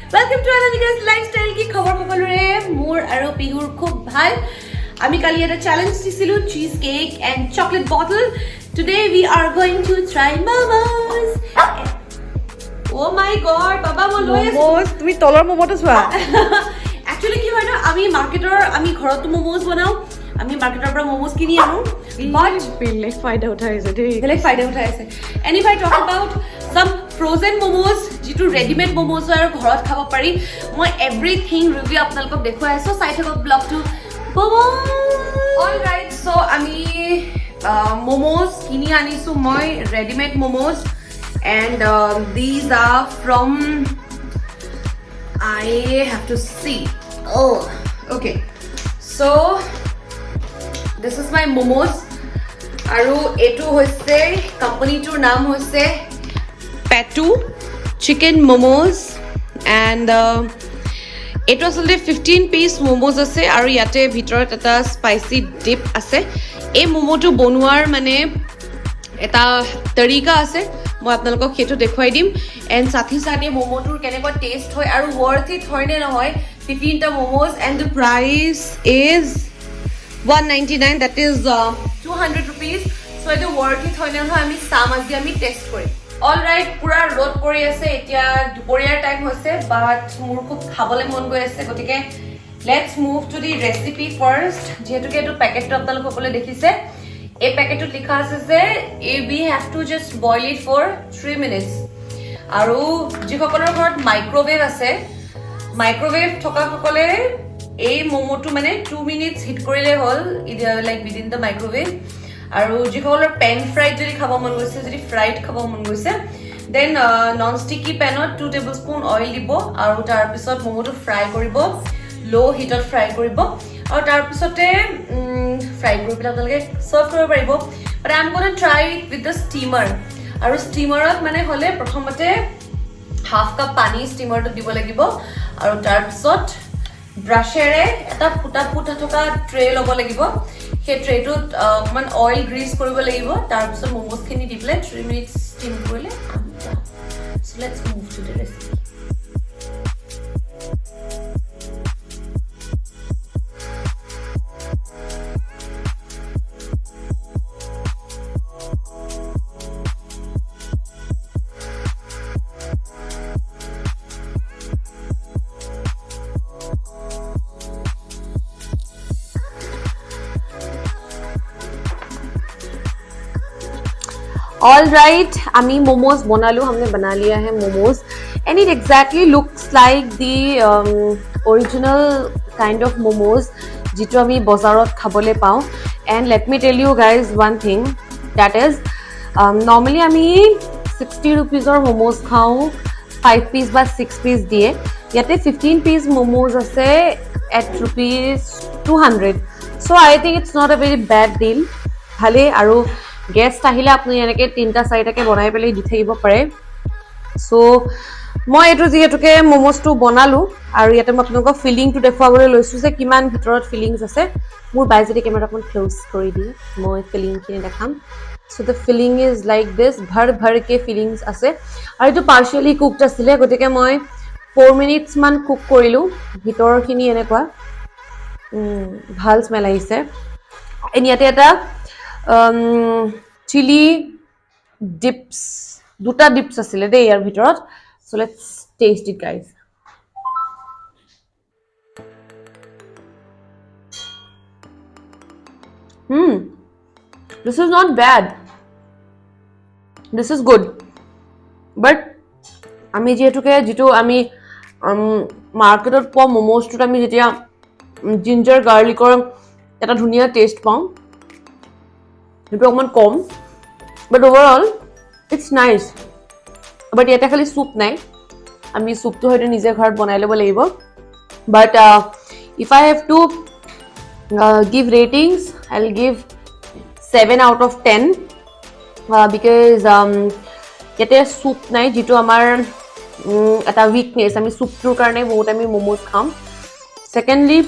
Welcome to Anamika's Lifestyle ki khabar সকলোৰে মোৰ আৰু পিহুৰ খুব ভাল আমি কালি এটা চ্যালেঞ্জ দিছিলো cheese cake and chocolate bottle today we are going to try momos oh my god baba momos তুমি তলৰ মোমোটো চোৱা actually কি হয় না আমি মাৰ্কেটৰ আমি ঘৰত momos বনাও আমি মাৰ্কেটৰ পৰা momos কিনি আনো but বেলেগ ফাইদা উঠাইছে দেই and if I talk about some frozen momos jitu ready made momos are ghorat khaba pari moi everything review apnalok dekhoi aso site of blog to all right so ami momos kini anisu moi ready made momos and these are from I have to see oh okay so this is my momos aru etu hoise company tour naam hoise Petoo chicken momos and it was only 15 piece momos ase aru yate bhitorat eta spicy dip ase ei momo tu bonuar mane eta tarika ase moi apnalok hetu dekhoi dim and sathi sathi momo tur kenekwa taste hoy aru worth it hoy ne noy 15 ta momos and the price is 199 that is 200 rupees so it worth it hoy ne noy ami samaji ami test kori all right pura road pori ase etia duporia time hoise but mur khub khabole mon goi ase gotike let's move to the recipe first jehetu ke to packet to apnalok hokole dekhise ei packet to likha ase je we have to just boil it for 3 minutes aru ji hokolor ghorot microwave ase microwave thoka hokole ei momo to mane 2 minutes hit korile hol like within the microwave আৰু যিসকলৰ pan fried যদি খাব মন গৈছে যদি fried খাব মন গৈছে then non sticky pan ত 2 tablespoon oil দিব আৰু তাৰ পিছত মোমোটো ফ্ৰাই কৰিব low heat ত ফ্ৰাই কৰিব আৰু তাৰ পিছতে ফ্ৰাই কৰি পেলাই আপোনালোকে সাৰ্ভ কৰিব পাৰিব but I am going to try it with the steamer আৰু steamerত মানে হলে প্ৰথমতে half cup পানী steamerত দিব লাগিব আৰু তাৰ পিছত ব্ৰাশেৰে এটা ফুটা ফুটা থকা ট্ৰে লব লাগিব সেই ট্ৰেটোত মান অয়েল গ্ৰীজ কৰিব লাগিব তাৰ পিছত মোমোস খিনি দি প্লে 3 মিনিটস স্টিম কৰিলে so let's move to the recipe All right, ami momos bonalu humne bana liya hai momos and it exactly looks like the original kind of momos jitu ami bazarot khabole pao and let me tell you guys one thing that is normally ami 60 rupees or momos khao 5 piece ba 6 piece diye yate 15 piece momos ase at rupees 200 so I think it's not a very bad deal bhale aru guest আহিলে আপুনি এনেকে তিনটা চাৰিটাকে বনাই পেলাই দি থাকিব পাৰে so মই এটো যেহেতুকে মোমোসটো বনালো আৰু ইয়াতে মই আপোনাক ফিলিংটো দেখুৱাবলৈ লৈছো যে কিমান ভিতৰত ফিলিংস আছে মোৰ বাইজেটি কেমেৰাখন ক্লোজ কৰি দি মই ফিলিংখিনি দেখাম so the filling is like this ভৰ ভৰ কে ফিলিংস আছে আৰু এটো পাৰ্শিয়ালি কুকড আছিল গতিকে মই 4 মিনিটস মান কুক কৰিলো ভিতৰখিনি এনেকুৱা ভাল স্মেল আহিছে এনিয়াতে এটা chili dips duta dips asile de yar bhitorot so let's taste it guys this is not bad this is good but ami jehetuke jitu ami marketot po momos to ami jetia ginger garlic or eta dhuniya taste pau It's common calm, but overall, it's nice. But yet, actually, soup nahi. I mean, soup to hoite nije ghar banai lebo lagibo. But if I have to give ratings, I'll give 7 out of 10 because yete soup nahi. Jito amar eta weakness. I mean, soup tur karne bahut ami momos kham. Secondly,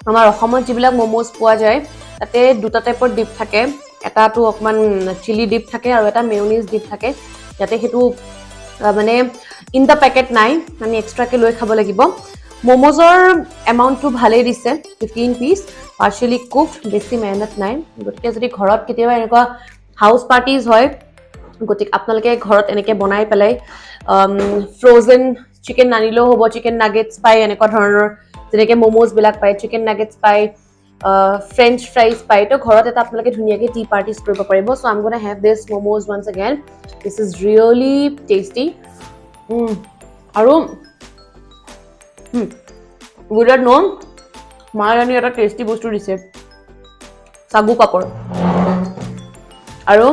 amar Asomot jibilak momos poa jay. Tate duta type dip thake. এটা তো অকমান chilli deep থাকে আৰু এটা mayonnaise deep থাকে যাতে হেতু মানে ইন দ্য পেকেট নাই, আমি এক্সট্ৰাকে লৈ খাব লাগিব। মমোজৰ এমাউণ্টটো ভালেই দিছে, 15 পিচ, পাৰ্চিয়েলি কুকড, বেছি মেহনত নাই। গতিকে যদি ঘৰত কেতিয়াবা এনেকুৱা হাউচ পাৰ্টিজ হয়, গতিকে আপোনালোকে ঘৰত এনেকৈ বনাই পেলাই ফ্ৰ'জেন চিকেন নানিলেও হ'ব, চিকেন নাগেটছ পায় এনেকুৱা ধৰণৰ, যেনেকৈ মমোজবিলাক পায়, চিকেন নাগেটছ পায়, ফ্ৰেঞ্চ ফ্ৰাইজ পায়, তো ঘৰত এটা আপোনালোকে ধুনীয়াকৈ টি পাৰ্টিজ কৰিব পাৰিব। So' I'm gonna have this momos ones again. This is really tasty. আৰু উইদাউট নো মায়ে এটা টেষ্টি বস্তু দিছে, চাগু পাপৰ, আৰু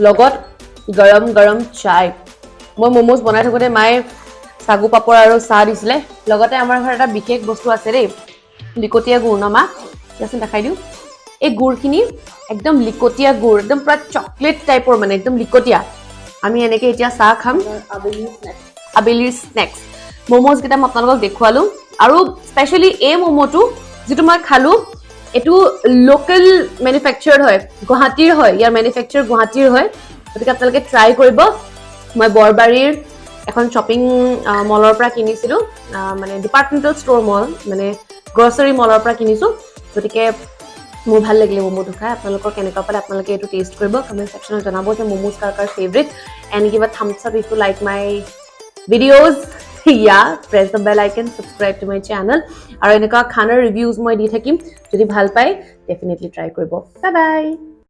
লগত গৰম গৰম চাই। মই মমোজ বনাই থাকোঁতে মায়ে চাগু পাপৰ আৰু চাহ দিছিলে। লগতে আমাৰ ঘৰত এটা বিশেষ বস্তু আছে দেই, লিকটীয়া গুড় ন মা, দিয়াচোন দেখাই দিওঁ। এই গুড়খিনি একদম লিকটীয়া গুড়, একদম পুৰা চকলেট টাইপৰ, মানে একদম লিকটীয়া। আমি এনেকৈ এতিয়া চাহ খাম, আবেলিৰ স্নেক্স। মমোজ কেইটা মই আপোনালোকক দেখুৱালোঁ। আৰু স্পেচিয়েলি এই মমোটো যিটো মই খালোঁ, এইটো লোকেল মেনুফেকচাৰ্ড হয়, গুৱাহাটীৰ হয়, ইয়াৰ মেনুফেকচাৰ গুৱাহাটীৰ হয়। গতিকে আপোনালোকে ট্ৰাই কৰিব। মই বৰবাৰীৰ এখন শ্বপিং মলৰ পৰা কিনিছিলোঁ, মানে ডিপাৰ্টমেণ্টেল ষ্ট'ৰ মল, মানে গ্ৰচাৰী মলৰ পৰা কিনিছোঁ। গতিকে মোৰ ভাল লাগিলে মমোটো খাই। আপোনালোকৰ কেনেকুৱা পালে আপোনালোকে এইটো টেষ্ট কৰিব, কমেণ্ট ছেকশ্যনত জনাব যে মমোজ কাৰ কাৰ favourite, and give a thumbs up if you like my videos. Press the bell icon, subscribe to my channel. আৰু এনেকুৱা খানাৰ ৰিভিউজ মই দি থাকিম, যদি ভাল পায় ডেফিনেটলি ট্ৰাই কৰিব। Bye bye.